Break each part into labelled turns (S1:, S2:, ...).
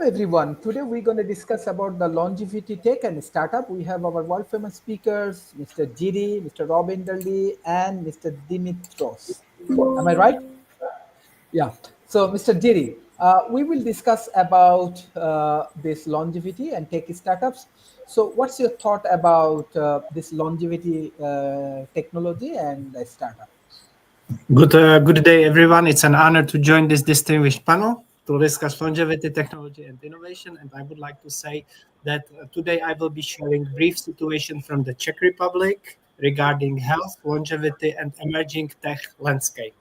S1: everyone. Today we're going to discuss about the longevity tech and startup. We have our world famous speakers, Mr. Giri, Mr. Robin Daldi, and Mr. Dimitros. Am I right? Yeah. So, Mr. Giri, we will discuss about this longevity and tech startups. So, what's your thought about this longevity technology and startup?
S2: Good day, everyone. It's an honor to join this distinguished panel to discuss longevity, technology, and innovation. And I would like to say that today I will be sharing brief situation from the Czech Republic regarding health, longevity, and emerging tech landscape.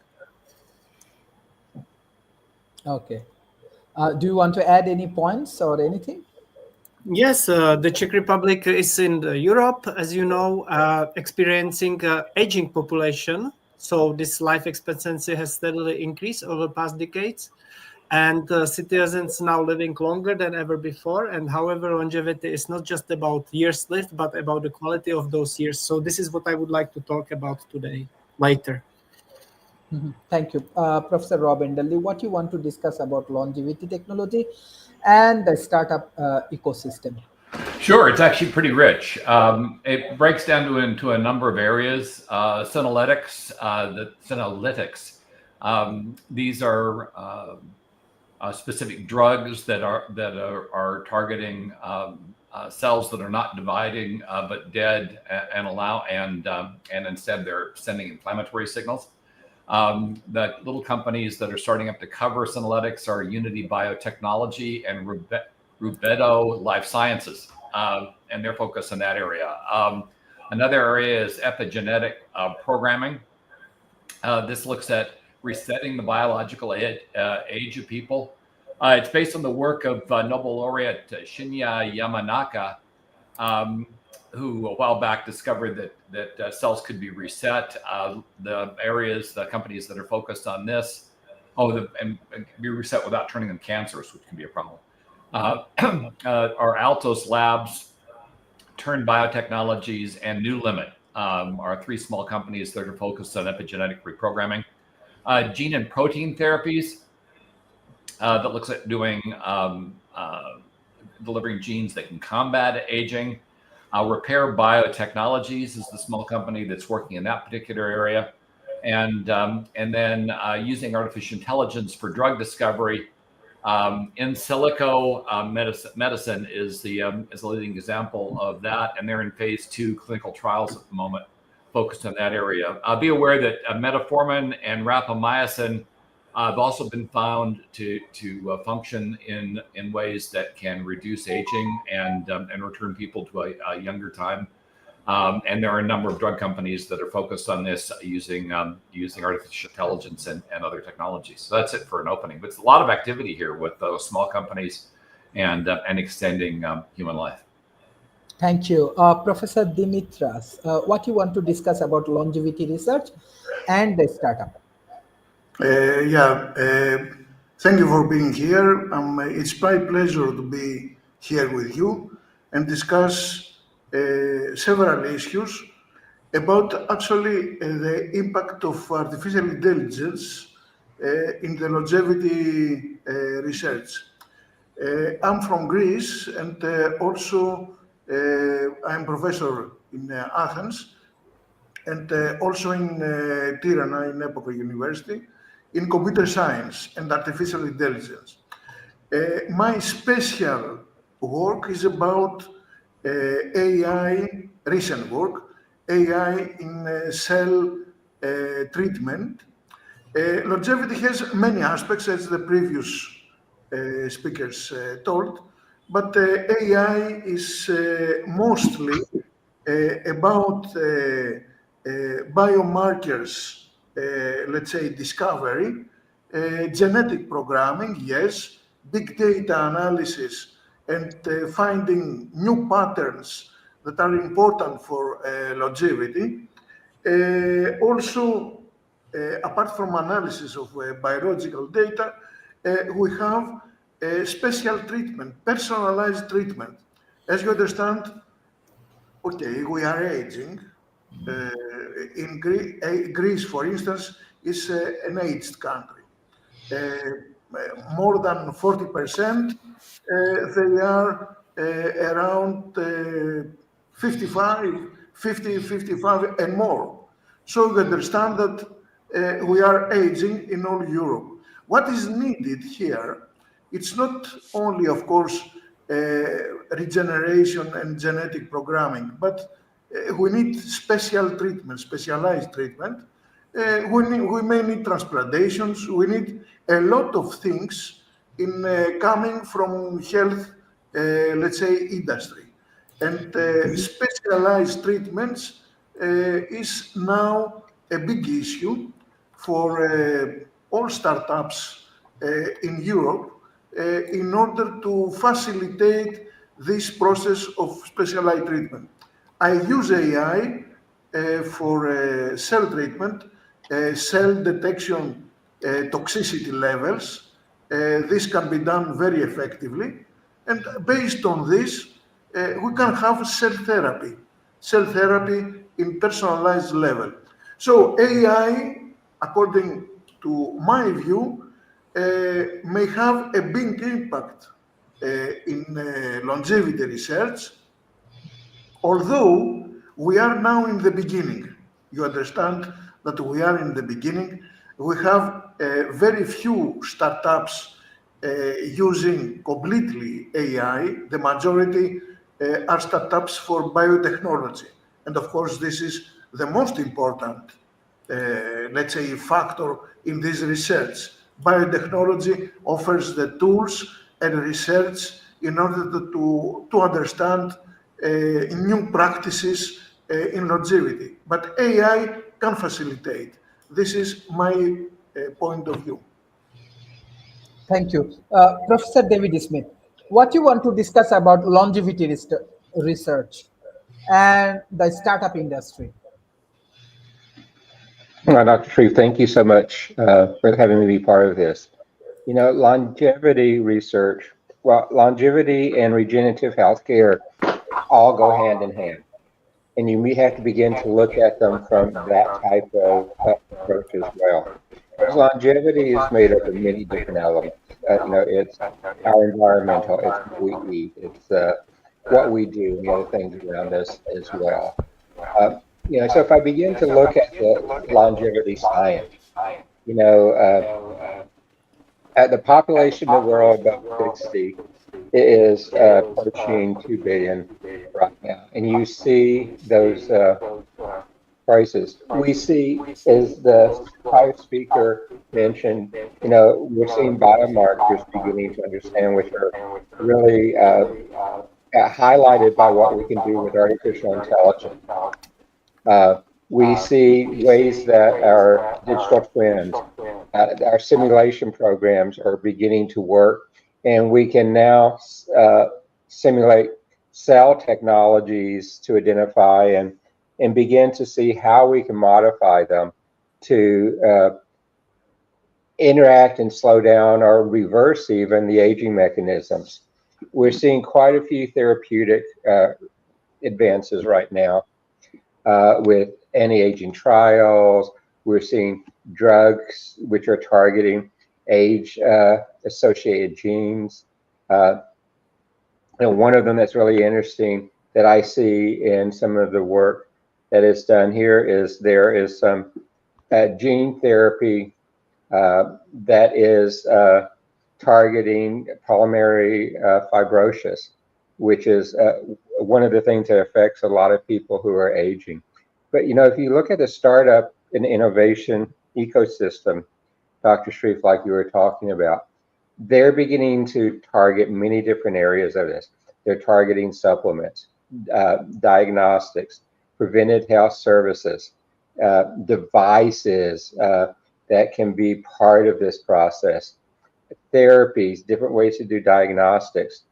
S1: Okay. Do you want to add any points or anything?
S2: Yes, the Czech Republic is in Europe, as you know, experiencing aging population. So this life expectancy has steadily increased over past decades, and citizens now living longer than ever before. And however, longevity is not just about years lived, but about the quality of those years. So this is what I would like to talk about today, later.
S1: Thank you. Professor Robin Dalli, what you want to discuss about longevity technology and the startup ecosystem?
S3: Sure, it's actually pretty rich. It breaks down into a number of areas. Senolytics. These are specific drugs that are targeting cells that are not dividing but dead and instead they're sending inflammatory signals. The little companies that are starting up to cover senolytics are Unity Biotechnology and Rubedo Life Sciences, and they're focused in that area. Another area is epigenetic programming. This looks at resetting the biological age of people. It's based on the work of Nobel laureate Shinya Yamanaka, who a while back discovered that cells could be reset. The companies that are focused on this, and be reset without turning them cancerous, which can be a problem. Are Altos Labs, Turn Biotechnologies, and New Limit are three small companies that are focused on epigenetic reprogramming. Gene and protein therapies that looks at doing delivering genes that can combat aging. Repair Biotechnologies is the small company that's working in that particular area, and then using artificial intelligence for drug discovery. In silico medicine is the leading example of that, and they're in phase 2 clinical trials at the moment, focused on that area. Be aware that metformin and rapamycin have also been found to function in ways that can reduce aging and return people to a younger time. And there are a number of drug companies that are focused on this using artificial intelligence and other technologies. So that's it for an opening. But it's a lot of activity here with those small companies and extending human life.
S1: Thank you. Professor Dimitras, what you want to discuss about longevity research and the startup?
S4: Thank you for being here. It's my pleasure to be here with you and discuss several issues about actually the impact of artificial intelligence in the longevity research. I'm from Greece, and also I'm professor in Athens, and also in Tirana in Epocha University in computer science and artificial intelligence. My special work is about AI, recent work, AI in cell treatment. Longevity has many aspects, as the previous speakers told, but AI is mostly about biomarkers, let's say discovery, genetic programming, yes, big data analysis, and finding new patterns that are important for longevity. Also, apart from analysis of biological data, we have special treatment, personalized treatment. As you understand, okay, we are aging. In Greece, for instance, is an aged country. more than 40%. They are around 55, 50, 55 and more. So you understand that we are aging in all Europe. What is needed here, it's not only, of course, regeneration and genetic programming, but we need special treatment, specialized treatment. We may need transplantations. We need a lot of things in coming from health, let's say, industry. And specialized treatments is now a big issue for all startups in Europe in order to facilitate this process of specialized treatment. I use AI for cell treatment, cell detection toxicity levels. This can be done very effectively. And based on this, we can have cell therapy in personalized level. So AI, according to my view, may have a big impact in longevity research, although we are now in the beginning. You understand that we are in the beginning. We have very few startups using completely AI. The majority are startups for biotechnology. And of course, this is the most important, let's say, factor in this research. Biotechnology offers the tools and research in order to understand new practices in longevity. But AI can facilitate. This is my point of view.
S1: Thank you. Professor David Smith, what you want to discuss about longevity research and the startup industry?
S5: Dr. Shreve, thank you so much for having me be part of this. You know, longevity research, well, longevity and regenerative healthcare all go hand in hand. And you may have to begin to look at them from that type of approach as well. Because longevity is made up of many different elements. You know, it's our environmental, it's what we eat, it's what we do, and the other things around us as well. You know, so if I begin to look at the longevity science, you know, at the population of the world about 60 is approaching 2 billion right now, and you see those prices. We see, as the prior speaker mentioned, you know, we're seeing biomarkers beginning to understand, which are really highlighted by what we can do with artificial intelligence. We see ways that our digital twins, our simulation programs are beginning to work, and we can now simulate cell technologies to identify and begin to see how we can modify them to interact and slow down or reverse even the aging mechanisms. We're seeing quite a few therapeutic advances right now with anti-aging trials. We're seeing drugs which are targeting age-associated genes. And one of them that's really interesting that I see in some of the work that is done here is there is some gene therapy that is targeting pulmonary fibrosis, which is one of the things that affects a lot of people who are aging. But, you know, if you look at the startup and innovation ecosystem, Dr. Shreve, like you were talking about, they're beginning to target many different areas of this. They're targeting supplements, diagnostics, preventive health services, devices that can be part of this process, therapies, different ways to do diagnostics.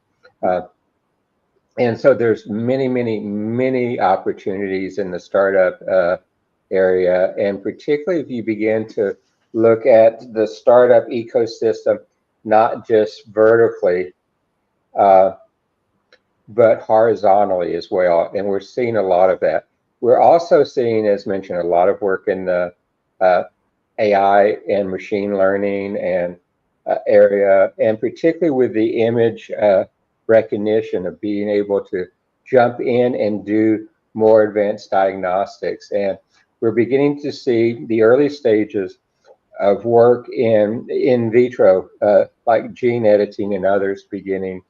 S5: And so there's many opportunities in the startup area. And particularly if you begin to look at the startup ecosystem, not just vertically, but horizontally as well. And we're seeing a lot of that. We're also seeing, as mentioned, a lot of work in the AI and machine learning and area, and particularly with the image recognition of being able to jump in and do more advanced diagnostics. And we're beginning to see the early stages of work in vitro, like gene editing and others beginning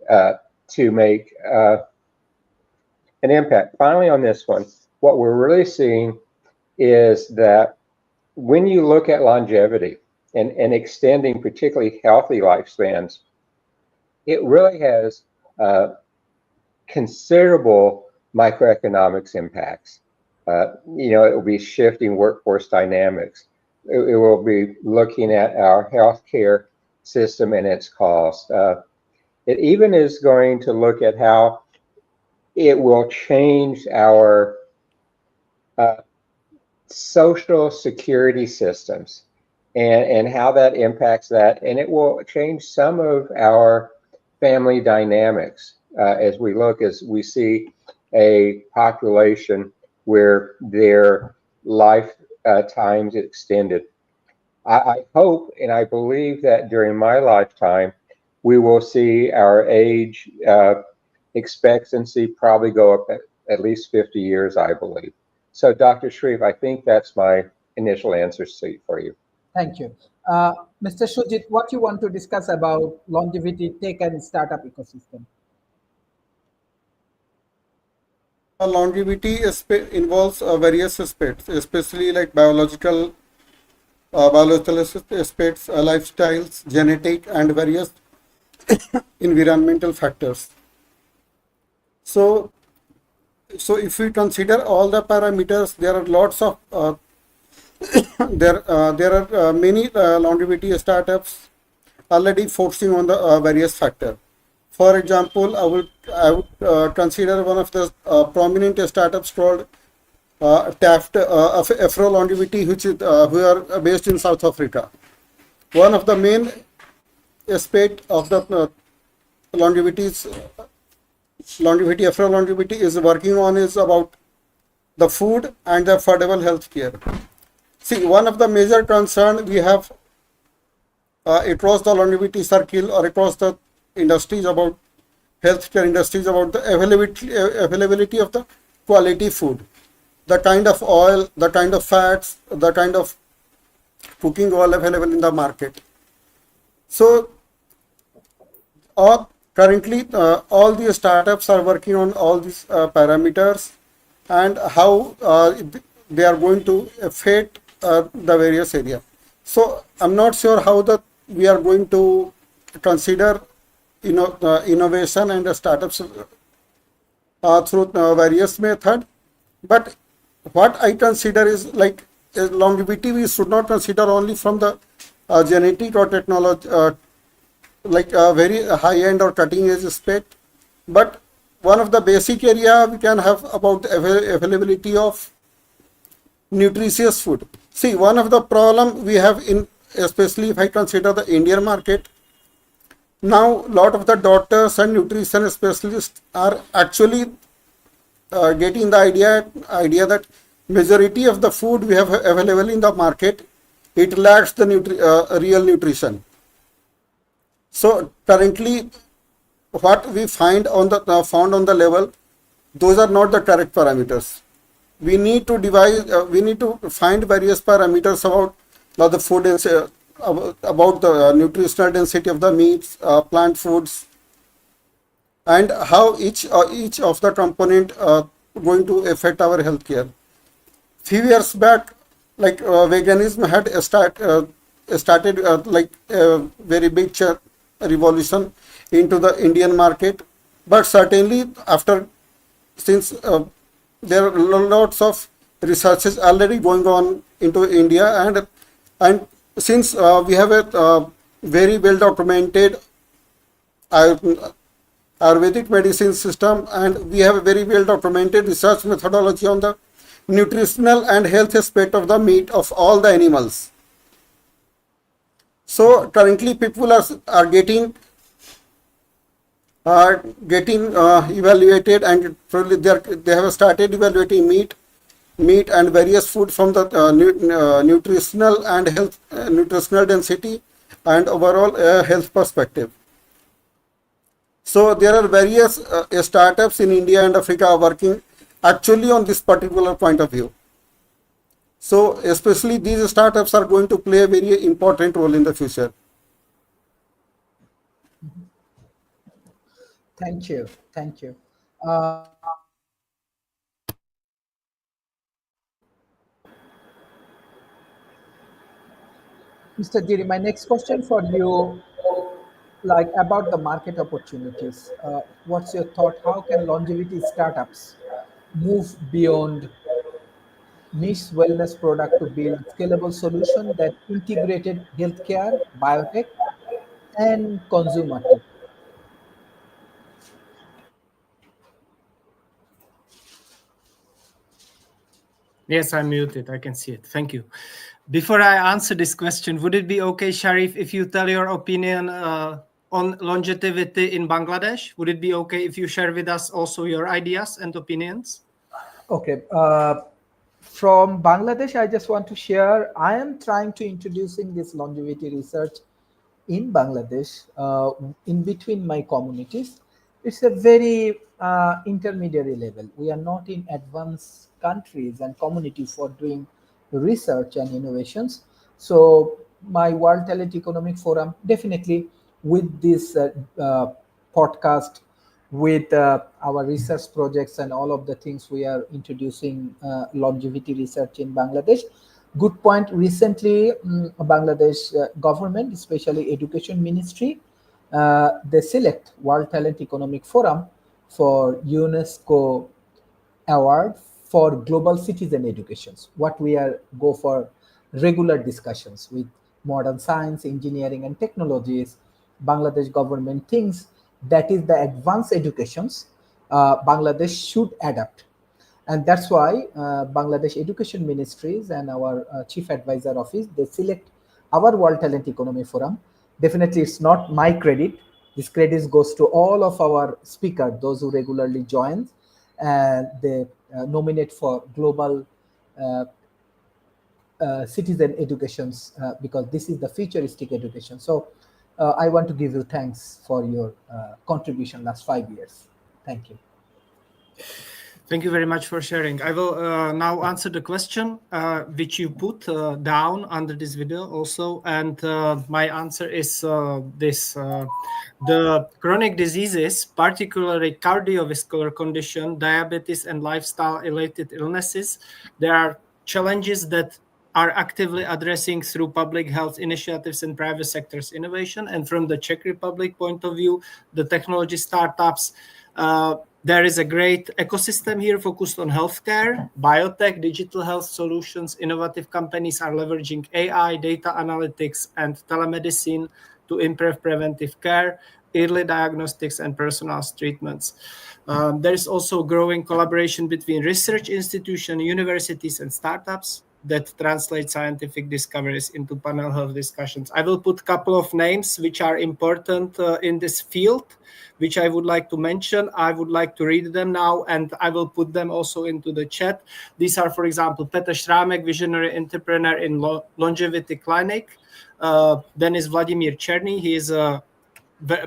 S5: to make an impact. Finally, on this one, what we're really seeing is that when you look at longevity and extending particularly healthy lifespans, it really has considerable microeconomics impacts. It will be shifting workforce dynamics. It will be looking at our healthcare system and its cost. It even is going to look at how it will change our social security systems and how that impacts that. And it will change some of our family dynamics as we see a population where their life times extended. I hope and I believe that during my lifetime, we will see our age expectancy probably go up at least 50 years, I believe. So, Dr. Sharif, I think that's my initial answer for you.
S1: Thank you. Mr. Shujit, what you want to discuss about longevity tech and startup ecosystem?
S6: Longevity involves various aspects, especially like biological aspects, lifestyles, genetic, and various environmental factors. So if we consider all the parameters, there are lots of there are many longevity startups already focusing on the various factors. For example, I would consider one of the prominent startups called Taft Afro Longevity, who are based in South Africa. One of the main aspect of the Afro Longevity is working on is about the food and the affordable health care. See, one of the major concern we have across the longevity circle or across the industries about healthcare industries about the availability of the quality food, the kind of oil, the kind of fats, the kind of cooking oil available in the market. So currently all the startups are working on all these parameters and how they are going to affect the various areas. So I'm not sure how we are going to consider innovation and the startups through various methods. But what I consider is like longevity we should not consider only from the genetic or technology, like a very high-end or cutting-edge aspect, but one of the basic area we can have about the availability of nutritious food. See, one of the problem we have especially if I consider the Indian market, now a lot of the doctors and nutrition specialists are actually getting the idea that majority of the food we have available in the market, it lacks the real nutrition. So currently, what we find on the found on the level, those are not the correct parameters. We need to we need to find various parameters about the food, about the nutritional density of the meats, plant foods, and how each of the component going to affect our healthcare. Few years back, like veganism had started like a very big revolution into the Indian market, but certainly since there are lots of researches already going on into India, and since we have a very well documented Ayurvedic medicine system, and we have a very well documented research methodology on the nutritional and health aspect of the meat of all the animals. So currently people are getting evaluated, and probably they have started evaluating meat and various food from the nutritional and health nutritional density and overall health perspective. So there are various startups in India and Africa working actually on this particular point of view. So especially these startups are going to play a very important role in the future.
S1: Thank you. Thank you. Mr. Giri, my next question for you, like about the market opportunities. What's your thought? How can longevity startups move beyond niche wellness product to build scalable solution that integrated healthcare, biotech, and consumer tech?
S2: Yes, I'm muted. I can see it. Thank you. Before I answer this question, would it be okay, Sharif, if you tell your opinion on longevity in Bangladesh? Would it be okay if you share with us also your ideas and opinions?
S1: Okay. From Bangladesh, I just want to share, I am trying to introducing this longevity research in Bangladesh in between my communities. It's a very intermediary level. We are not in advanced countries and communities for doing research and innovations. So my World Talent Economic Forum, definitely with this podcast, with our research projects and all of the things we are introducing longevity research in Bangladesh. Good point. Recently, Bangladesh government, especially Education Ministry, they select World Talent Economic Forum for UNESCO award for global citizen educations. What we are go for regular discussions with modern science, engineering, and technologies. Bangladesh government thinks that is the advanced educations Bangladesh should adapt, and that's why Bangladesh Education Ministries and our Chief Advisor Office, they select our World Talent Economy Forum. Definitely, it's not my credit. This credit goes to all of our speakers, those who regularly join, and they nominate for global citizen educations because this is the futuristic education. So I want to give you thanks for your contribution last 5 years. Thank you.
S2: Thank you very much for sharing. I will now answer the question which you put down under this video also. And my answer is this. The chronic diseases, particularly cardiovascular condition, diabetes, and lifestyle-related illnesses, there are challenges that are actively addressing through public health initiatives and private sector's innovation. And from the Czech Republic point of view, the technology startups, there is a great ecosystem here focused on healthcare, biotech, digital health solutions. Innovative companies are leveraging AI, data analytics, and telemedicine to improve preventive care, early diagnostics, and personalized treatments. There is also growing collaboration between research institutions, universities, and startups that translate scientific discoveries into panel health discussions. I will put a couple of names which are important in this field, which I would like to mention. I would like to read them now, and I will put them also into the chat. These are, for example, Petr Šrámek, visionary entrepreneur in Longevity Clinic. Then is Vladimír Černý. He is a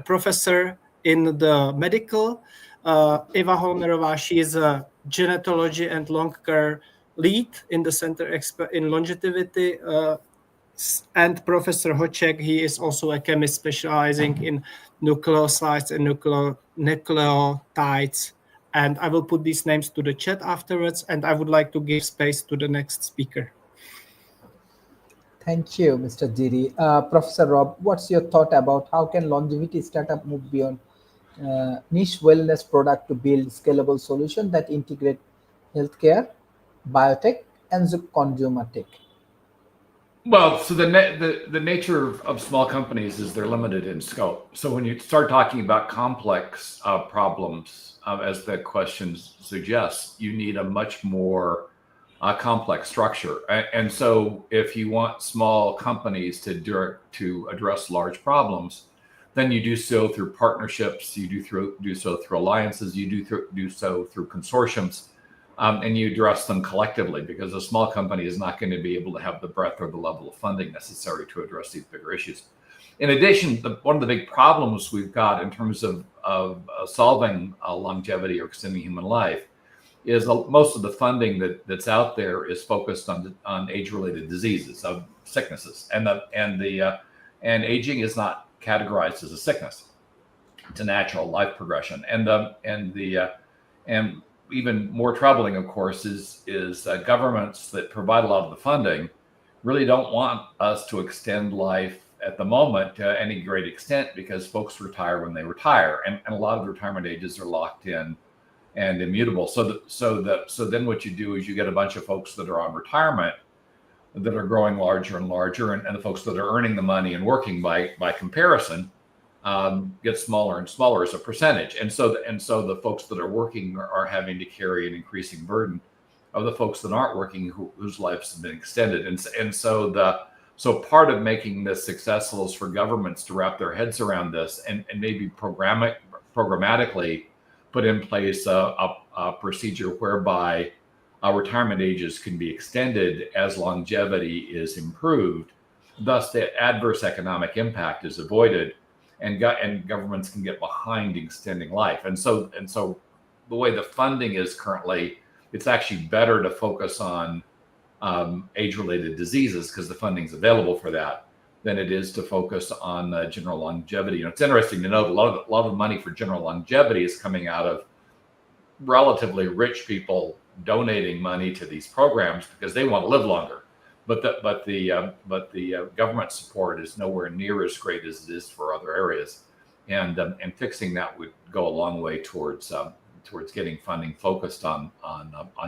S2: professor in the medical. Eva Holmerová, she is a genetology and long care lead in the center in longevity. And Professor Hoček, he is also a chemist specializing in nucleosides and nucleotides. And I will put these names to the chat afterwards, and I would like to give space to the next speaker.
S1: Thank you, Mr. Giri. Professor Rob, what's your thought about how can longevity startup move beyond niche wellness product to build scalable solution that integrate healthcare, biotech, and the consumer tech?
S3: Well, so the nature of small companies is they're limited in scope. So when you start talking about complex problems, as the question suggests, you need a much more complex structure. And so if you want small companies to address large problems, then you do so through partnerships, you do so through alliances, you do so through consortiums. And you address them collectively, because a small company is not going to be able to have the breadth or the level of funding necessary to address these bigger issues. In addition, one of the big problems we've got in terms of solving longevity or extending human life is most of the funding that's out there is focused on age-related diseases, of sicknesses, and aging is not categorized as a sickness. It's a natural life progression, and even more troubling, of course, is governments that provide a lot of the funding really don't want us to extend life at the moment to any great extent, because folks retire when they retire, and a lot of the retirement ages are locked in and immutable. So then what you do is you get a bunch of folks that are on retirement that are growing larger and larger, and the folks that are earning the money and working by comparison get smaller and smaller as a percentage. And so the folks that are working are having to carry an increasing burden of the folks that aren't working, whose lives have been extended. So part of making this successful is for governments to wrap their heads around this and maybe programmatically put in place a procedure whereby retirement ages can be extended as longevity is improved. Thus, the adverse economic impact is avoided, and governments can get behind extending life. And so the way the funding is currently, it's actually better to focus on age-related diseases because the funding is available for that, than it is to focus on general longevity. You know, it's interesting to note a lot of money for general longevity is coming out of relatively rich people donating money to these programs because they want to live longer. But the government support is nowhere near as great as it is for other areas, and fixing that would go a long way towards getting funding focused on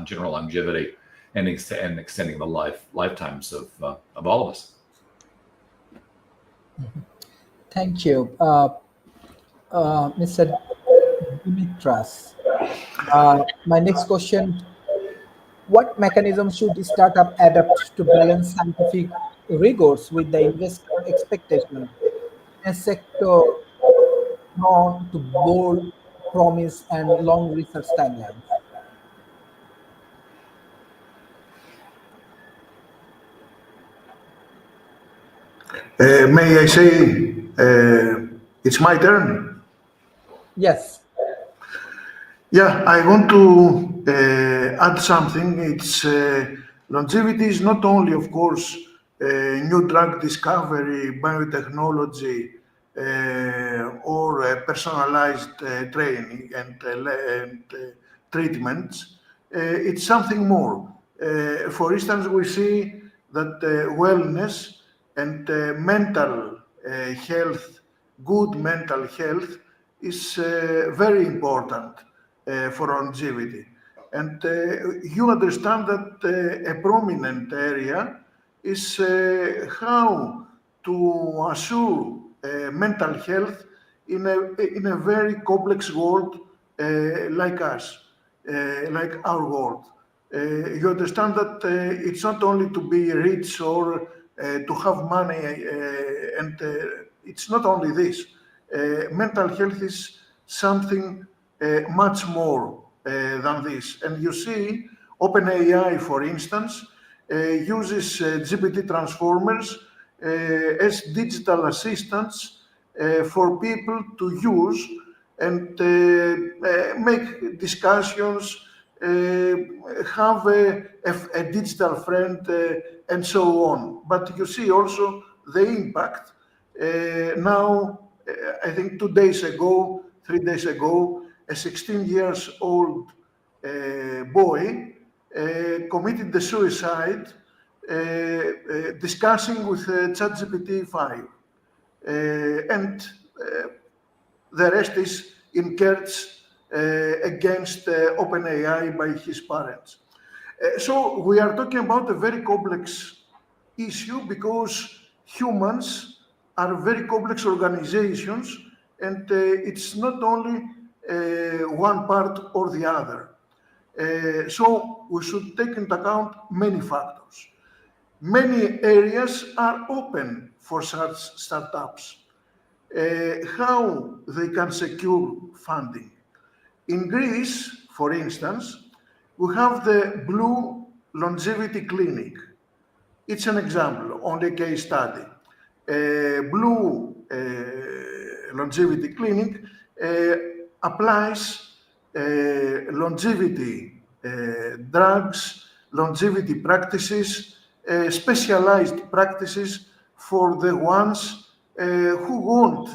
S3: general longevity and extending the lifetimes of all of us.
S1: Thank you, Mr. Dimitras. My next question: what mechanisms should the startup adopt to balance scientific rigors with the investor expectation in a sector prone to bold promise and long research timelines?
S4: May I say it's my turn?
S1: Yes.
S4: Yeah, I want to add something. It's longevity is not only, of course, new drug discovery, biotechnology, or personalized training and treatments. It's something more. For instance, we see that wellness and mental health, good mental health, is very important for longevity. And you understand that a prominent area is how to assure mental health in a very complex world like us, like our world. You understand that it's not only to be rich or to have money, and it's not only this. Mental health is something much more than this. And you see, OpenAI, for instance, uses GPT transformers as digital assistants for people to use and make discussions, have a digital friend, and so on. But you see also the impact. Now, I think 3 days ago, a 16 years old boy committed the suicide discussing with ChatGPT 5. And the rest is in courts against OpenAI by his parents. So we are talking about a very complex issue because humans are very complex organizations, and it's not only one part or the other. So we should take into account many factors. Many areas are open for such startups. How they can secure funding. In Greece, for instance, we have the Blue Longevity Clinic. It's an example, only a case study. Blue Longevity Clinic applies longevity drugs, longevity practices, specialized practices for the ones who want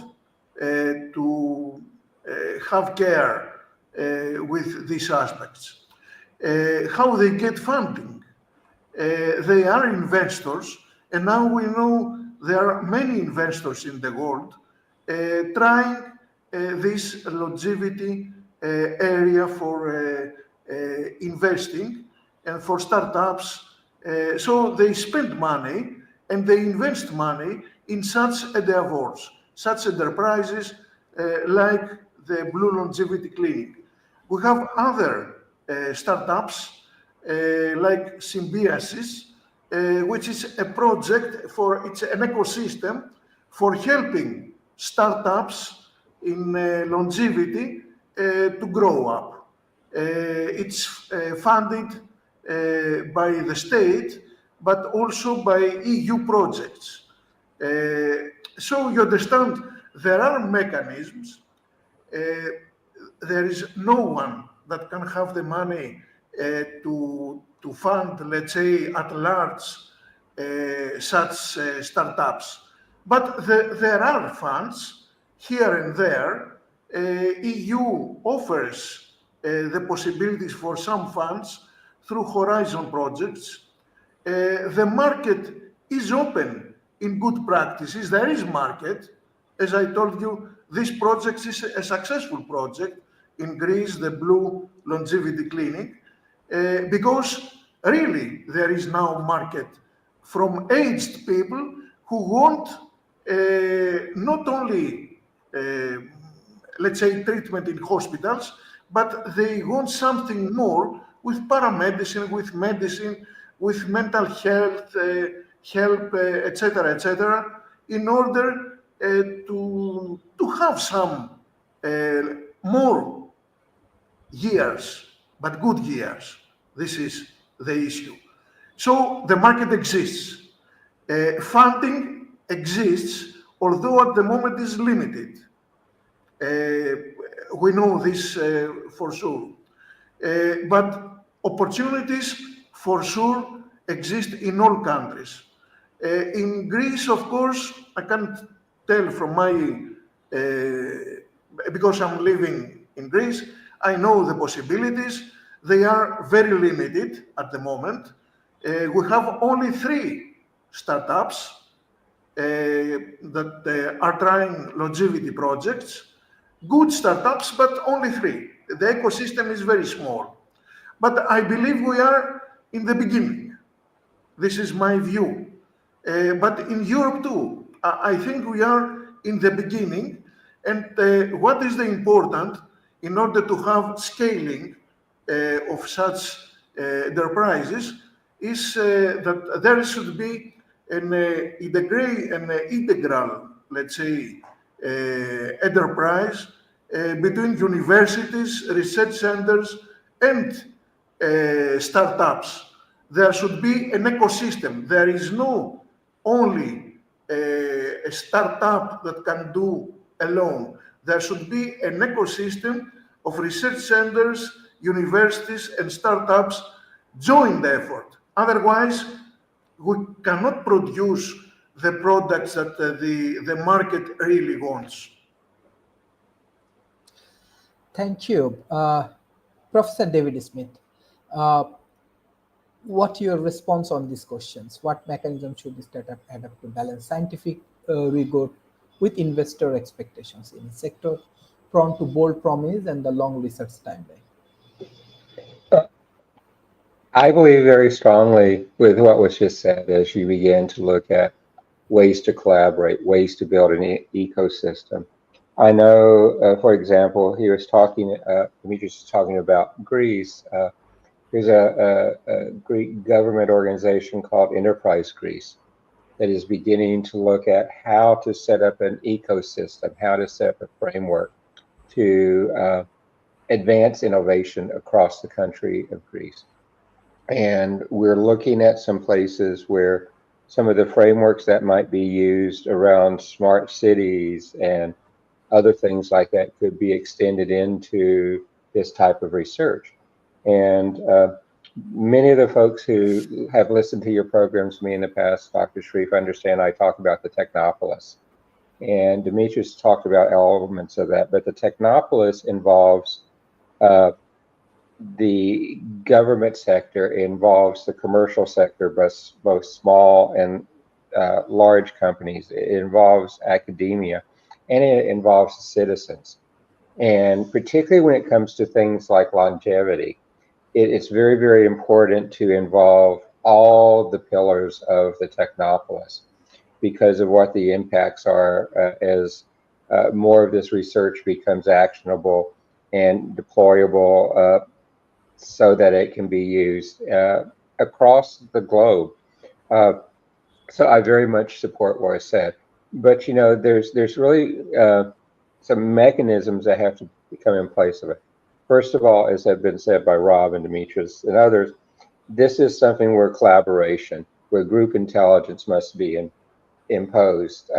S4: to have care with these aspects. How they get funding? They are investors, and now we know there are many investors in the world trying this longevity area for investing and for startups. So they spend money and they invest money in such endeavors, such enterprises like the Blue Longevity Clinic. We have other startups like Symbiosis, which is a project for, it's an ecosystem for helping startups in longevity to grow up. It's funded by the state, but also by EU projects. So you understand, there are mechanisms. There is no one that can have the money to fund, let's say, at large, such startups. But there are funds here and there. EU offers the possibilities for some funds through Horizon projects. The market is open in good practices. There is market. As I told you, this project is a successful project in Greece, the Blue Longevity Clinic, because really there is now market from aged people who want not only, let's say, treatment in hospitals, but they want something more with paramedicine, with medicine, with mental health, help, etc., in order to have some more years, but good years. This is the issue. So the market exists. Funding exists, although at the moment is limited. We know this for sure. But opportunities for sure exist in all countries. In Greece, of course, I can't tell from my, because I'm living in Greece, I know the possibilities. They are very limited at the moment. We have only 3 startups that are trying longevity projects. Good startups, but only 3. The ecosystem is very small. But I believe we are in the beginning. This is my view. But in Europe too, I think we are in the beginning. And what is the important in order to have scaling of such enterprises is that there should be an integral, let's say, enterprise between universities, research centers, and startups. There should be an ecosystem. There is no only a startup that can do alone. There should be an ecosystem of research centers, universities, and startups join the effort. Otherwise, we cannot produce the products that the market really wants.
S1: Thank you. Professor David Smith, what your response on these questions? What mechanism should the startup adapt to balance scientific rigor with investor expectations in a sector prone to bold promise and the long research timeline?
S5: I believe very strongly with what was just said as you begin to look at ways to collaborate, ways to build an ecosystem. I know, for example, he was talking, Dimitris was talking about Greece. There's a Greek government organization called Enterprise Greece that is beginning to look at how to set up an ecosystem, how to set up a framework to advance innovation across the country of Greece. And we're looking at some places where some of the frameworks that might be used around smart cities and other things like that could be extended into this type of research. And many of the folks who have listened to your programs, me in the past, Dr. Sharif, understand I talk about the Technopolis. And Demetrius talked about elements of that, but the Technopolis involves the government sector, involves the commercial sector, both small and large companies. It involves academia, and it involves citizens. And particularly when it comes to things like longevity, it's very, very important to involve all the pillars of the Technopolis because of what the impacts are as more of this research becomes actionable and deployable so that it can be used across the globe. So I very much support what I said. But, you know, there's really some mechanisms that have to come in place of it. First of all, as have been said by Rob and Demetrius and others, this is something where collaboration, where group intelligence must be imposed.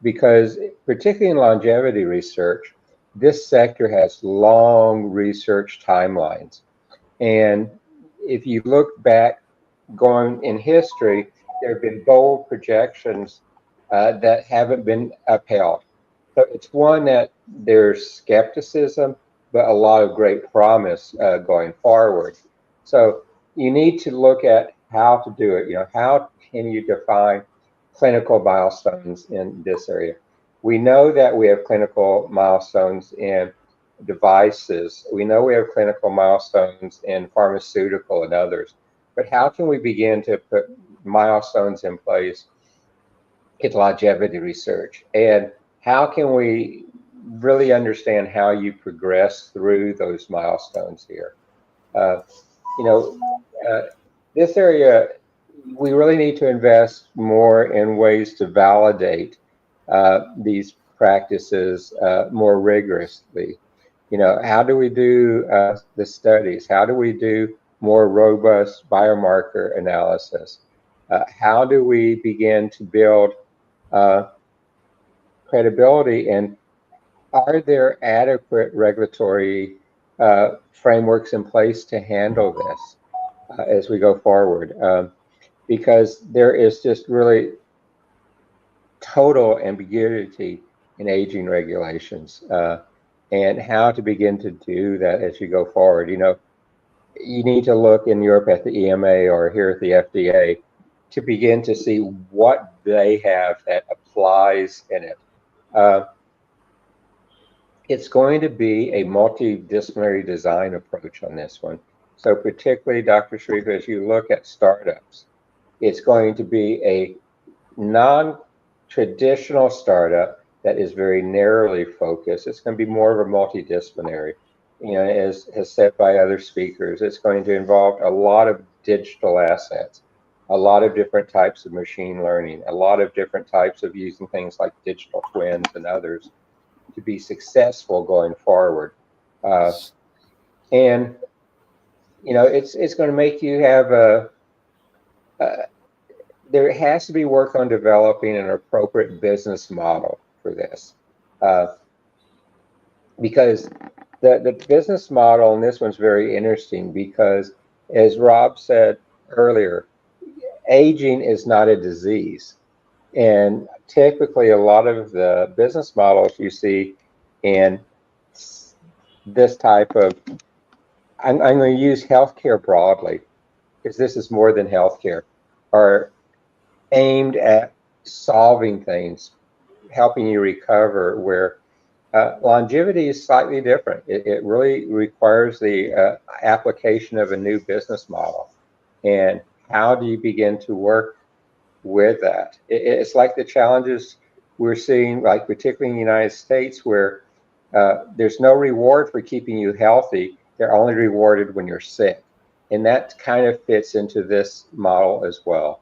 S5: Because particularly in longevity research, this sector has long research timelines. And if you look back going in history, there have been bold projections that haven't been upheld. So it's one that there's skepticism, but a lot of great promise going forward. So you need to look at how to do it. You know, how can you define clinical milestones in this area? We know that we have clinical milestones in devices. We know we have clinical milestones in pharmaceutical and others. But how can we begin to put milestones in place in longevity research? And how can we really understand how you progress through those milestones here? This area, we really need to invest more in ways to validate these practices more rigorously. You know, how do we do the studies? How do we do more robust biomarker analysis? How do we begin to build credibility, and are there adequate regulatory frameworks in place to handle this as we go forward? Because there is just really total ambiguity in aging regulations and how to begin to do that as you go forward. You know, you need to look in Europe at the EMA or here at the FDA to begin to see what they have that applies in it. It's going to be a multidisciplinary design approach on this one. So particularly, Dr. Sharif, as you look at startups, it's going to be a non-traditional startup that is very narrowly focused. It's going to be more of a multidisciplinary. You know, as said by other speakers, it's going to involve a lot of digital assets, a lot of different types of machine learning, a lot of different types of using things like digital twins and others to be successful going forward. And, you know, it's going to make you have there has to be work on developing an appropriate business model for this. Because the business model in this one's very interesting because, as Rob said earlier, aging is not a disease. And typically a lot of the business models you see in this type of, I'm going to use healthcare broadly, because this is more than healthcare, are aimed at solving things, helping you recover, where longevity is slightly different. It really requires the application of a new business model. And how do you begin to work with that? It's like the challenges we're seeing, like particularly in the United States, where there's no reward for keeping you healthy. They're only rewarded when you're sick. And that kind of fits into this model as well.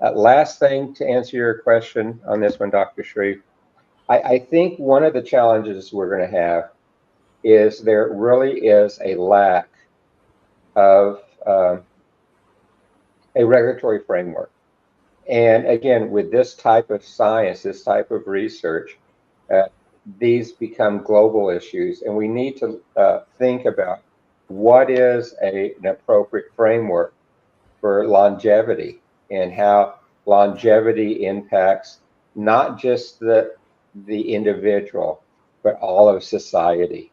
S5: Last thing to answer your question on this one, Dr. Sharif, I think one of the challenges we're going to have is there really is a lack of a regulatory framework. And again, with this type of science, this type of research, these become global issues, and we need to think about what is an appropriate framework for longevity and how longevity impacts not just the individual, but all of society.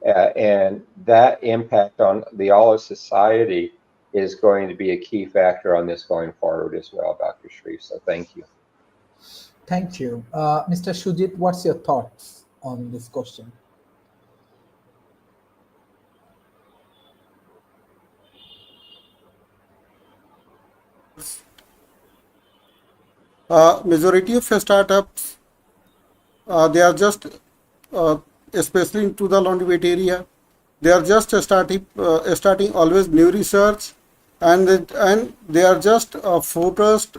S5: And that impact on the all of society is going to be a key factor on this going forward as well, Dr. Sharif. So thank you.
S1: Thank you. Mr. Shujit, what's your thoughts on this question?
S6: Majority of startups, they are just, especially into the longevity area, they are just starting always new research, and they are just focused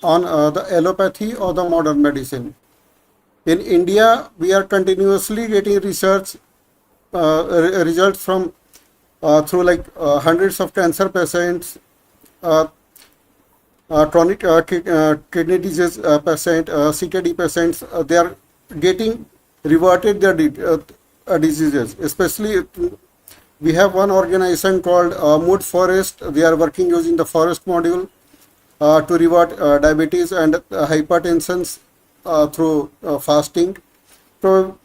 S6: on the allopathy or the modern medicine. In India, we are continuously getting research results from through like hundreds of cancer patients, chronic kidney disease patient, CKD patients. They are getting reverted their diseases. Especially, we have one organization called Mood Forest. They are working using the forest module to revert diabetes and hypertension through fasting. So,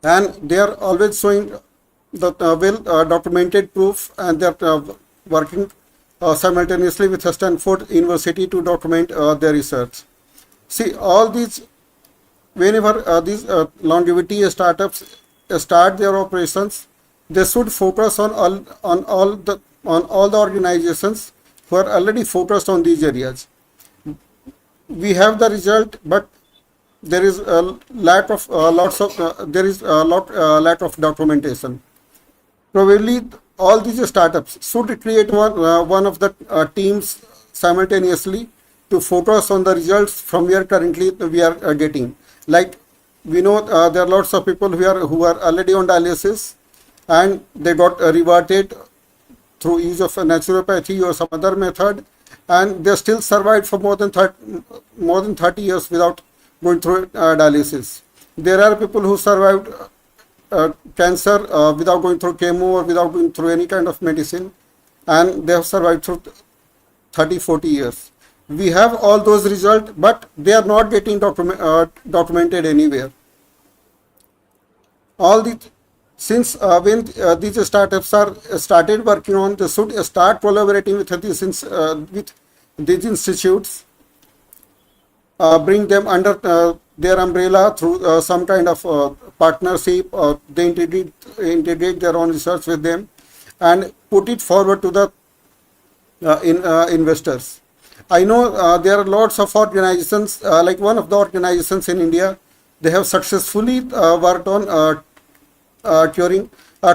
S6: and they are always showing the well documented proof, and they are working simultaneously with Stanford University to document their research. See, all these, whenever these longevity startups start their operations, they should focus on all the organizations who are already focused on these areas. We have the result, but there is a lack of lack of documentation. Probably all these startups should create one of the teams simultaneously to focus on the results from where currently we are getting. Like, we know there are lots of people who are already on dialysis, and they got reverted through use of naturopathy or some other method, and they still survived for more than 30 years without going through dialysis. There are people who survived cancer without going through chemo or without going through any kind of medicine, and they have survived through 30-40 years. We have all those results, but they are not getting documented anywhere. All the Since when these startups are started working on, they should start collaborating with these institutes, bring them under their umbrella through some kind of partnership, or they integrate their own research with them and put it forward to the investors. I know there are lots of organizations, like one of the organizations in India, they have successfully worked on curing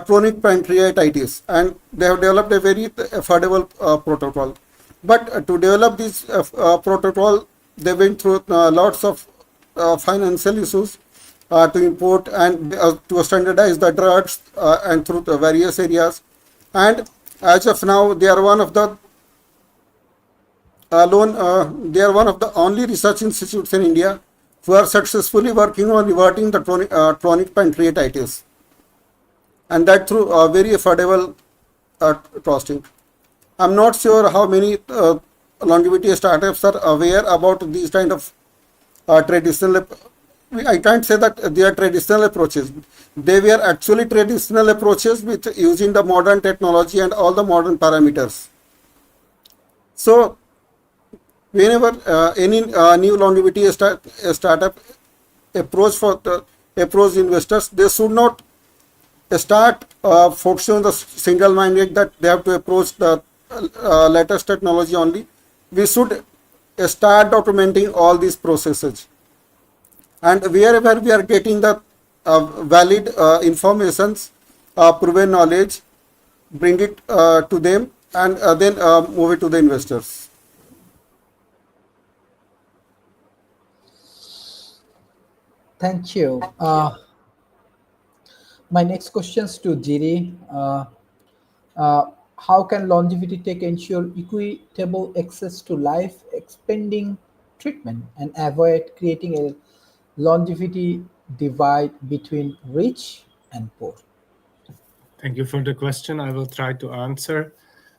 S6: chronic pancreatitis, and they have developed a very affordable protocol. But to develop this protocol, they went through lots of financial issues to import and to standardize the drugs and through the various areas. And as of now, they are one of the they are one of the only research institutes in India who are successfully working on reverting the chronic pancreatitis, and that through very affordable costing. I'm not sure how many longevity startups are aware about these kind of traditional. I can't say that they are traditional approaches. They were actually traditional approaches with using the modern technology and all the modern parameters. So, whenever any new longevity startup approach investors, they should not start focusing on the single-minded that they have to approach the latest technology only. We should start documenting all these processes, and wherever we are getting the valid informations, proven knowledge, bring it to them, and then move it to the investors.
S1: Thank you. My next question is to Jiri. how can longevity tech ensure equitable access to life expanding treatment and avoid creating a longevity divide between rich and poor?
S2: Thank you for the question. I will try to answer.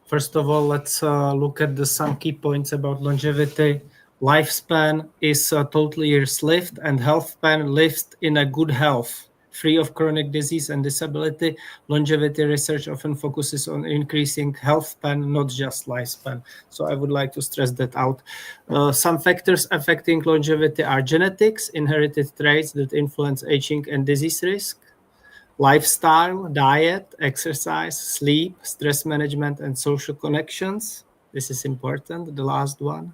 S2: First of all, let's look at some key points about longevity. Lifespan is total years lived, and health span lived in a good health, free of chronic disease and disability. Longevity research often focuses on increasing health span, not just lifespan. So I would like to stress that out. Some factors affecting longevity are genetics, inherited traits that influence aging and disease risk, lifestyle, diet, exercise, sleep, stress management, and social connections. This is important, the last one.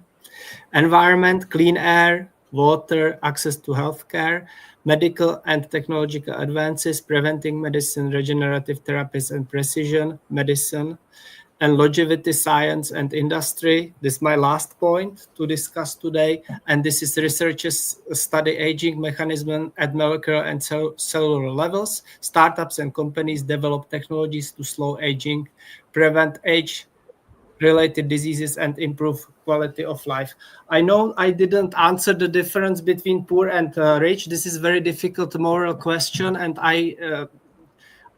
S2: Environment, clean air, water, access to healthcare, medical and technological advances, preventing medicine, regenerative therapies, and precision medicine, and longevity science and industry. This is my last point to discuss today, and this is researchers study aging mechanism at molecular and cellular levels. Startups and companies develop technologies to slow aging, prevent age-related diseases, and improve quality of life. I know I didn't answer the difference between poor and rich. This is a very difficult moral question, and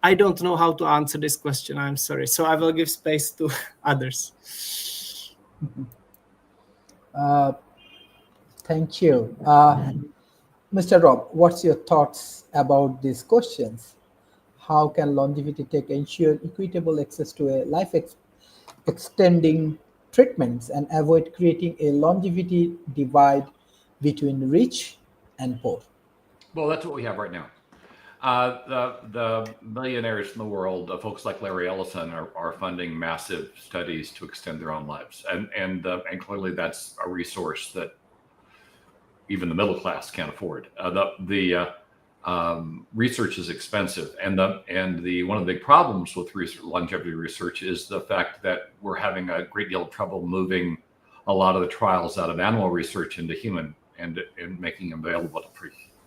S2: I don't know how to answer this question. I'm sorry. So I will give space to others.
S1: Thank you. Mr. Rob, what's your thoughts about these questions? How can longevity tech ensure equitable access to a life extending treatments and avoid creating a longevity divide between rich and poor?
S3: Well, that's what we have right now. The millionaires in the world, folks like Larry Ellison, are funding massive studies to extend their own lives, and clearly that's a resource that even the middle class can't afford. The research is expensive, and one of the big problems with longevity research is the fact that we're having a great deal of trouble moving a lot of the trials out of animal research into human and making them available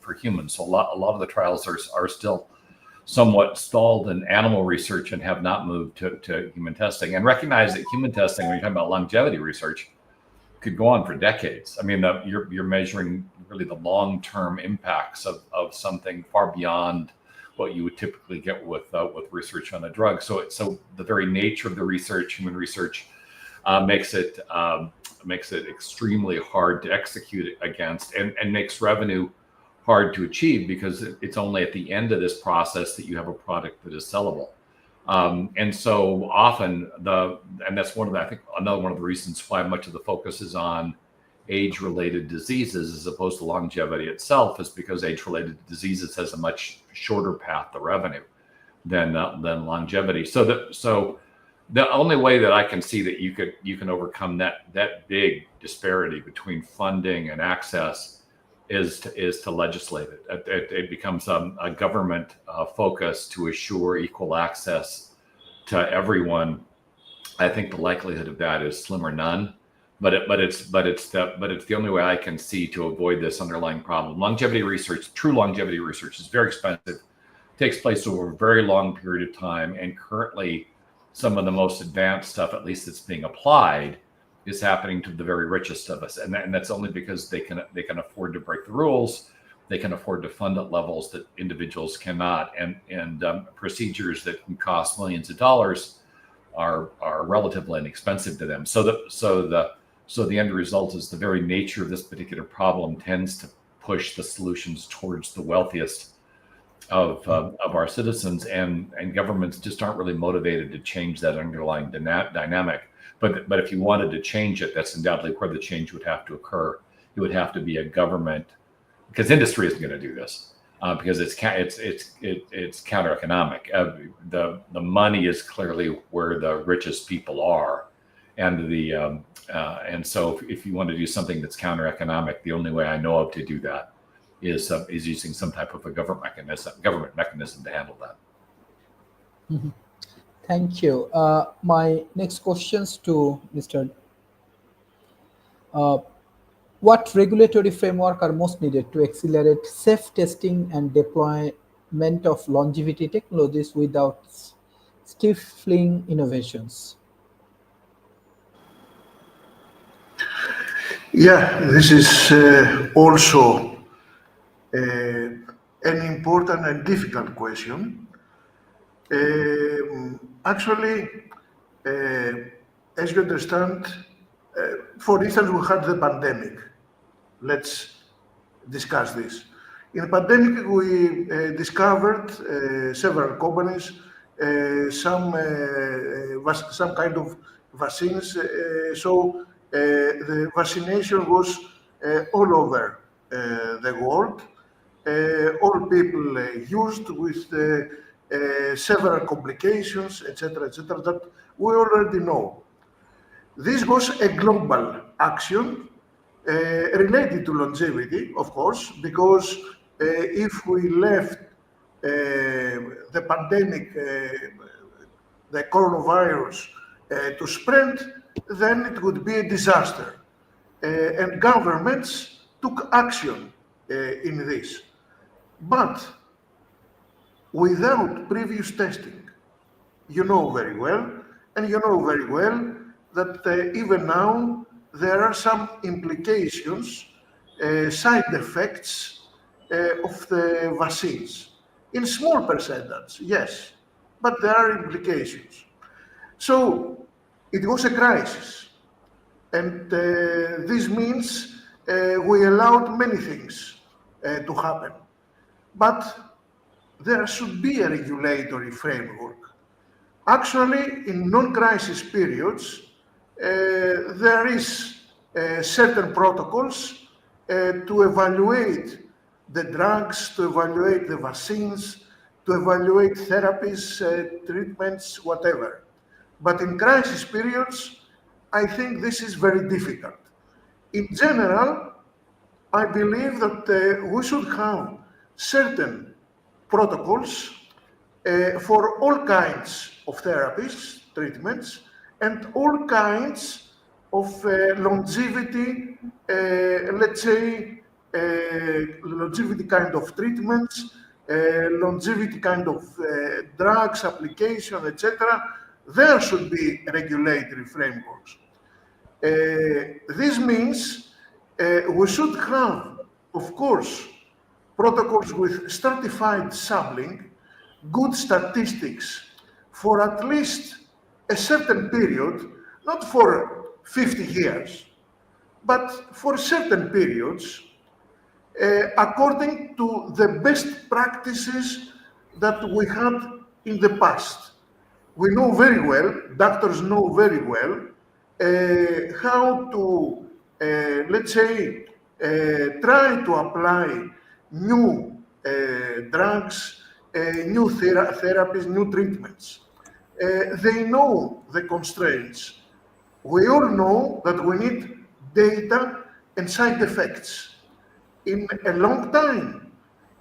S3: for humans. So a lot of the trials are still somewhat stalled in animal research and have not moved to human testing. And recognize that human testing, when you're talking about longevity research, could go on for decades. I mean, you're measuring really the long-term impacts of something far beyond what you would typically get with research on a drug. So the very nature of the research, human research, makes it extremely hard to execute against, and makes revenue hard to achieve, because it's only at the end of this process that you have a product that is sellable. And so often and that's I think another one of the reasons why much of the focus is on age-related diseases as opposed to longevity itself, is because age-related diseases has a much shorter path to revenue than longevity. So the only way that I can see that you can overcome that big disparity between funding and access is to legislate it. It becomes a government focus to assure equal access to everyone. I think the likelihood of that is slim or none, but it's the only way I can see to avoid this underlying problem. Longevity research, true longevity research, is very expensive, takes place over a very long period of time, and currently some of the most advanced stuff, at least that's being applied, is happening to the very richest of us, and that's only because they can afford to break the rules. They can afford to fund at levels that individuals cannot, and procedures that can cost millions of dollars are relatively inexpensive to them. So the end result is the very nature of this particular problem tends to push the solutions towards the wealthiest of our citizens, and governments just aren't really motivated to change that underlying dynamic. But if you wanted to change it, that's undoubtedly where the change would have to occur. It would have to be a government, because industry isn't going to do this, because it's counter economic. The money is clearly where the richest people are, and so if you want to do something that's counter economic, the only way I know of to do that is using some type of a government mechanism to handle that.
S1: Mm-hmm. Thank you. My next questions to Mr. What regulatory framework are most needed to accelerate safe testing and deployment of longevity technologies without stifling innovations?
S4: Yeah, this is also an important and difficult question. Actually, as you understand, for instance, we had the pandemic. Let's discuss this. In the pandemic, we discovered several companies, some kind of vaccines. So the vaccination was all over the world. All people used with several complications, etc., that we already know. This was a global action related to longevity, of course, because if we left the pandemic, the coronavirus, to spread, then it would be a disaster. And governments took action in this. But without previous testing, you know very well, and you know very well that even now there are some implications, side effects of the vaccines. In small percentage, yes, but there are implications. So it was a crisis. And this means we allowed many things to happen. But there should be a regulatory framework. Actually, in non-crisis periods, there is certain protocols to evaluate the drugs, to evaluate the vaccines, to evaluate therapies, treatments, whatever. But in crisis periods, I think this is very difficult. In general, I believe that we should have certain protocols for all kinds of therapies, treatments, and all kinds of longevity, let's say, longevity kind of treatments, longevity kind of drugs, application, etc. There should be regulatory frameworks. This means we should have, of course, protocols with stratified sampling, good statistics for at least a certain period, not for 50 years, but for certain periods, according to the best practices that we had in the past. We know very well, doctors know very well, how to, let's say, try to apply new drugs, new therapies, new treatments. They know the constraints. We all know that we need data and side effects. In a long time,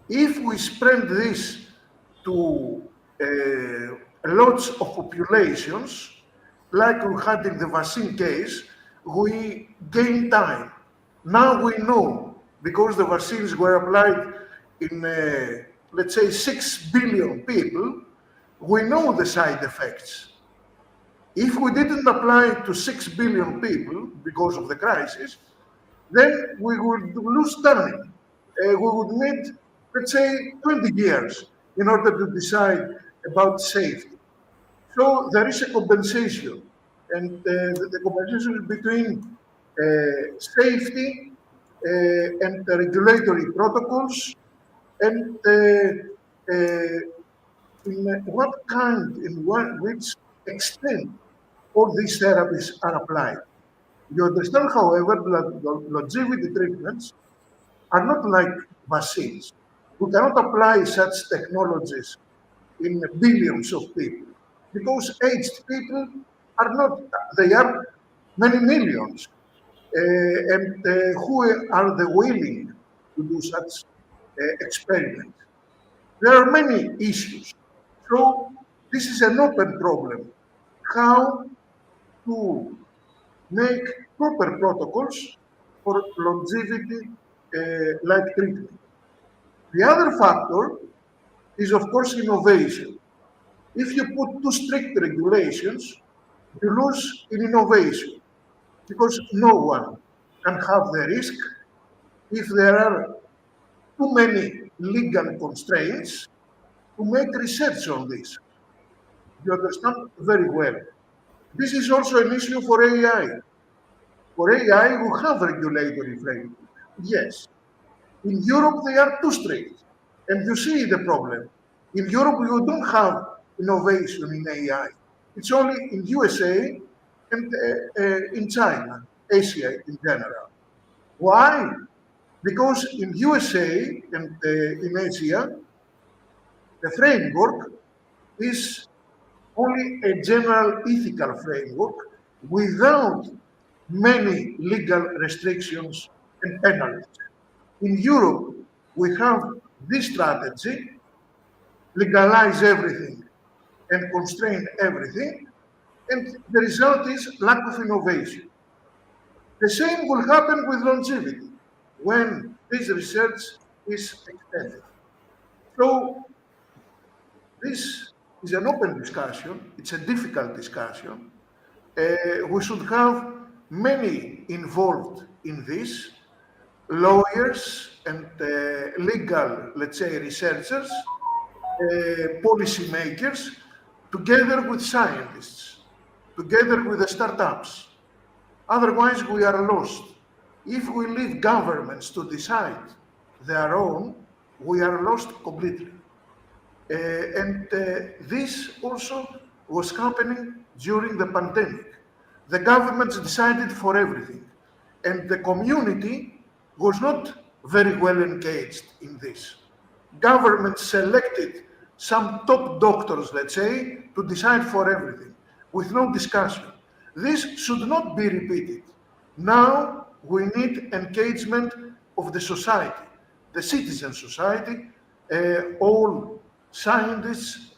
S4: if we spread this to lots of populations, like we had in the vaccine case, we gain time. Now we know, because the vaccines were applied in, let's say, 6 billion people, we know the side effects. If we didn't apply to 6 billion people because of the crisis, then we would lose time. We would need, let's say, 20 years in order to decide about safety. So there is a compensation, and the compensation is between safety and the regulatory protocols, and in what kind, which extent all these therapies are applied. You understand, however, that the longevity treatments are not like vaccines. We cannot apply such technologies in billions of people, because aged people are not, they are many millions. And who are the willing to do such experiments? There are many issues. So this is an open problem. How to make proper protocols for longevity like treatment. The other factor is, of course, innovation. If you put too strict regulations, you lose in innovation because no one can have the risk if there are too many legal constraints to make research on this. You understand very well. This is also an issue for AI. For AI, we have regulatory framework. Yes. In Europe, they are too strict. And you see the problem. In Europe, you don't have innovation in AI. It's only in USA and in China, Asia in general. Why? Because in USA and in Asia, the framework is only a general ethical framework without many legal restrictions and penalties. In Europe, we have this strategy, legalize everything and constrain everything, and the result is lack of innovation. The same will happen with longevity when this research is extended. So this is an open discussion. It's a difficult discussion. We should have many involved in this, lawyers and legal, let's say, researchers, policymakers, together with scientists, together with the startups. Otherwise, we are lost. If we leave governments to decide their own, we are lost completely. This also was happening during the pandemic. The governments decided for everything, and the community was not very well engaged in this. Governments selected some top doctors, let's say, to decide for everything with no discussion. This should not be repeated. Now we need engagement of the society, the citizen society, all scientists,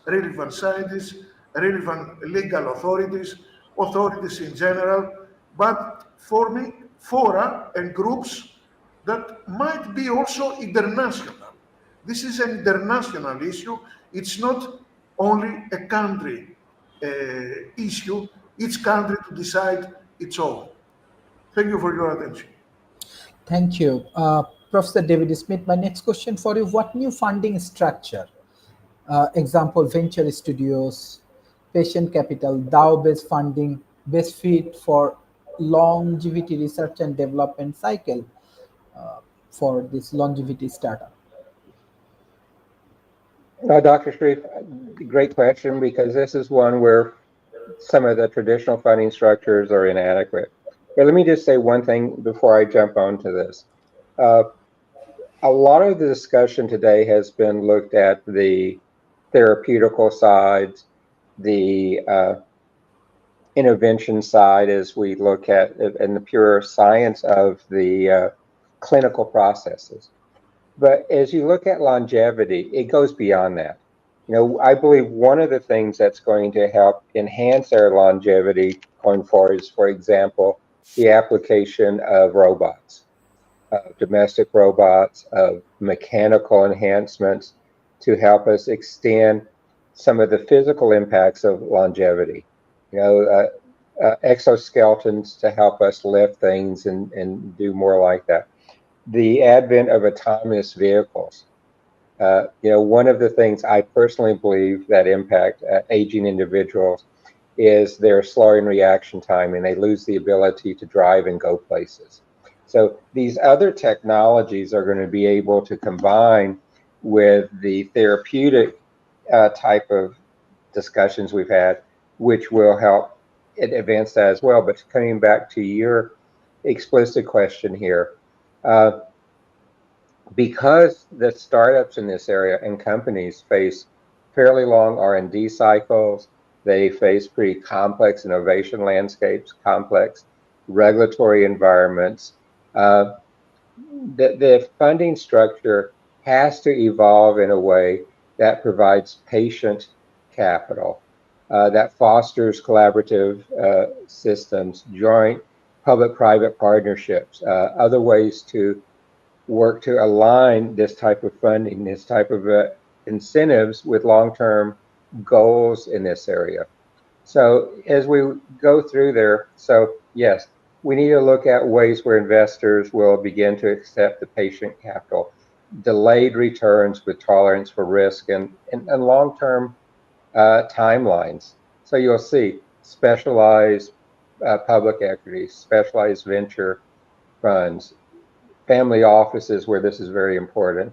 S4: relevant legal authorities, authorities in general, but forming fora and groups that might be also international. This is an international issue. It's not only a country issue, each country to decide its own. Thank you for your attention.
S1: Thank you. Professor David Smith, my next question for you, what new funding structure, example, venture studios, patient capital, DAO-based funding, best fit for longevity research and development cycle for this longevity startup?
S5: Dr. Sharif, great question, because this is one where some of the traditional funding structures are inadequate. But let me just say one thing before I jump onto this. A lot of the discussion today has been looked at the therapeutical sides, the intervention side, as we look at in the pure science of the clinical processes. But as you look at longevity, it goes beyond that. You know, I believe one of the things that's going to help enhance our longevity going forward is, for example, the application of robots, domestic robots, of mechanical enhancements to help us extend some of the physical impacts of longevity. You know, exoskeletons to help us lift things and do more like that. The advent of autonomous vehicles. You know, one of the things I personally believe that impact aging individuals is their slowing reaction time, and they lose the ability to drive and go places. So these other technologies are going to be able to combine with the therapeutic type of discussions we've had, which will help advance that as well. But coming back to your explicit question here, because the startups in this area and companies face fairly long R&D cycles, they face pretty complex innovation landscapes, complex regulatory environments. The funding structure has to evolve in a way that provides patient capital, that fosters collaborative systems, joint public-private partnerships, other ways to work to align this type of funding, this type of incentives with long-term goals in this area. So as we go through there, so yes, we need to look at ways where investors will begin to accept the patient capital, delayed returns with tolerance for risk, and long-term timelines. So you'll see specialized public equities, specialized venture funds, family offices where this is very important,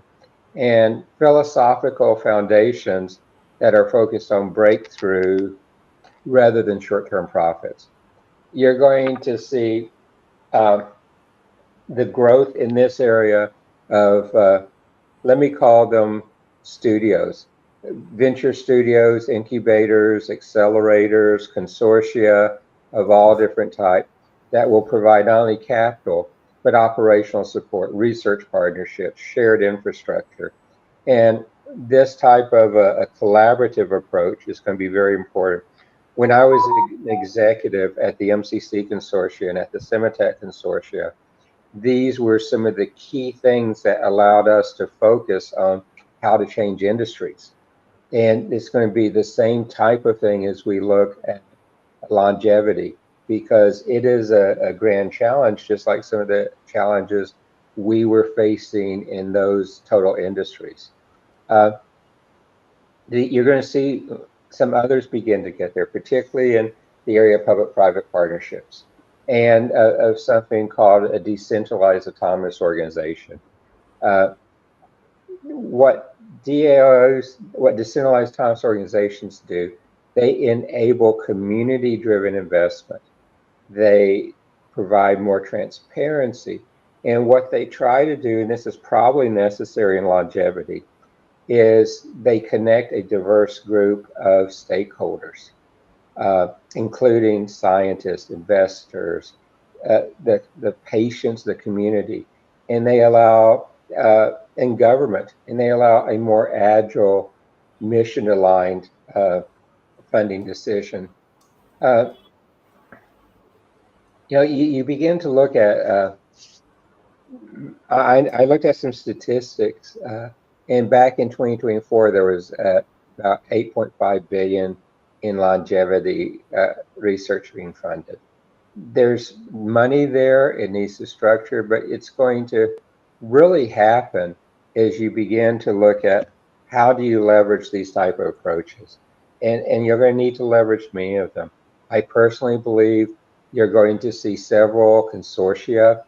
S5: and philosophical foundations that are focused on breakthrough rather than short-term profits. You're going to see the growth in this area of, let me call them studios, venture studios, incubators, accelerators, consortia of all different types that will provide not only capital, but operational support, research partnerships, shared infrastructure. And this type of a collaborative approach is going to be very important. When I was an executive at the MCC Consortia and at the Cemitec Consortia, these were some of the key things that allowed us to focus on how to change industries. And it's going to be the same type of thing as we look at longevity, because it is a grand challenge, just like some of the challenges we were facing in those total industries. You're going to see some others begin to get there, particularly in the area of public-private partnerships and of something called a decentralized autonomous organization. What DAOs, what decentralized autonomous organizations do, they enable community-driven investment. They provide more transparency. And what they try to do, and this is probably necessary in longevity, is they connect a diverse group of stakeholders, including scientists, investors, the patients, the community, and they allow, and government, and they allow a more agile, mission-aligned funding decision. You begin to look at, I looked at some statistics, and back in 2024, there was about 8.5 billion in longevity research being funded. There's money there, it needs to structure, but it's going to really happen as you begin to look at how do you leverage these type of approaches. And you're going to need to leverage many of them. I personally believe you're going to see several consortia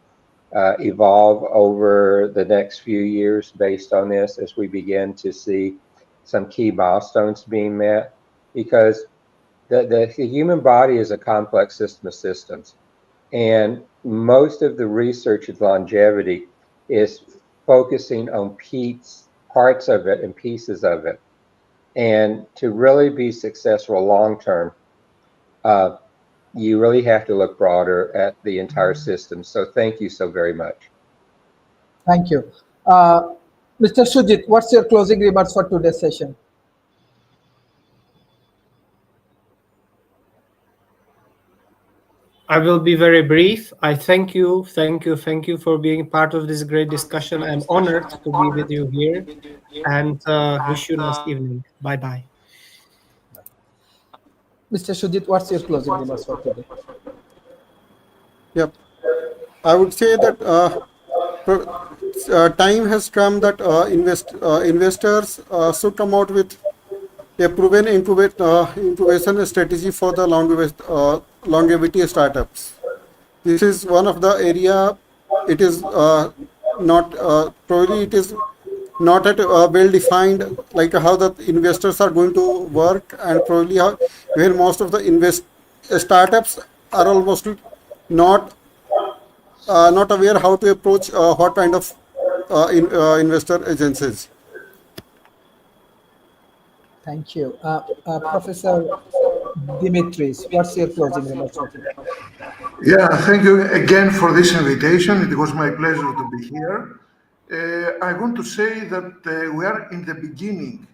S5: evolve over the next few years based on this as we begin to see some key milestones being met, because the human body is a complex system of systems, and most of the research of longevity is focusing on parts of it and pieces of it. And to really be successful long-term, you really have to look broader at the entire system. So thank you so very much.
S1: Thank you. Mr. Sujit, what's your closing remarks for today's session?
S2: I will be very brief. I thank you for being part of this great discussion. I'm honored to be with you here, and wish you a nice evening. Bye-bye.
S1: Mr. Sujit, what's your closing remarks for today?
S6: Yep. I would say that time has come that investors should come out with a proven incubation strategy for the longevity startups. This is one of the area. It is not probably it is not at well defined, like how the investors are going to work, and probably how, where most of the startups are almost not aware how to approach what kind of investor agencies.
S1: Thank you. Professor Dimitris, what's your closing remarks for today?
S4: Yeah, thank you again for this invitation. It was my pleasure to be here. I want to say that we are in the beginning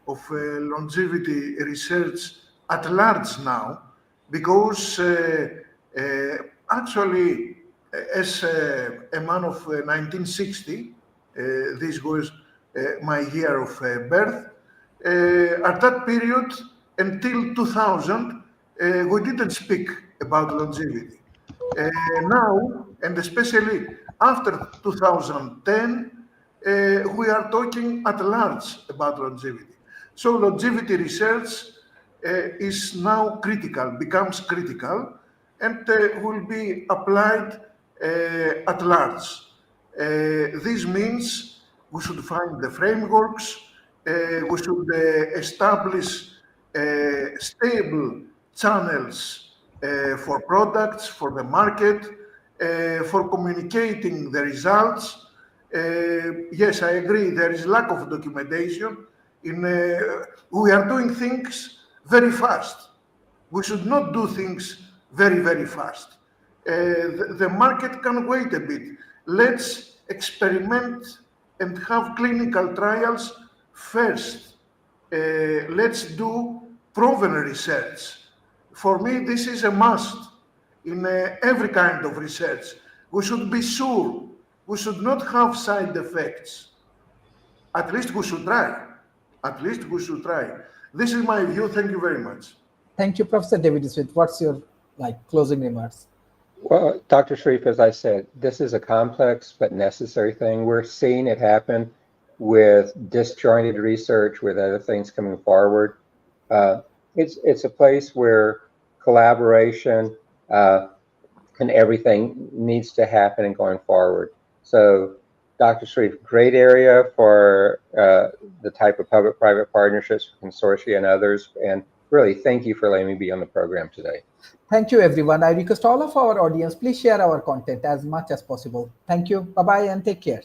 S4: of longevity research at large now, because actually, as a man of 1960, this was my year of birth, At that period, until 2000, we didn't speak about longevity. Now, and especially after 2010, we are talking at large about longevity. So longevity research is now critical, becomes critical, and will be applied at large. This means we should find the frameworks, we should establish stable channels for products, for the market, for communicating the results. Yes, I agree, there is lack of documentation. We are doing things very fast. We should not do things very, very fast. The market can wait a bit. Let's experiment and have clinical trials first. Let's do proven research. For me, this is a must in every kind of research. We should be sure. We should not have side effects. At least we should try. At least we should try. This is my view. Thank you very much.
S1: Thank you, Professor David Smith. What's your closing remarks?
S5: Well, Dr. Sharif, as I said, this is a complex but necessary thing. We're seeing it happen with disjointed research, with other things coming forward. It's a place where collaboration and everything needs to happen and going forward. So, Dr. Sharif, great area for the type of public-private partnerships, consortia and others, and really thank you for letting me be on the program today.
S1: Thank you, everyone. I request all of our audience, please share our content as much as possible. Thank you. Bye-bye and take care.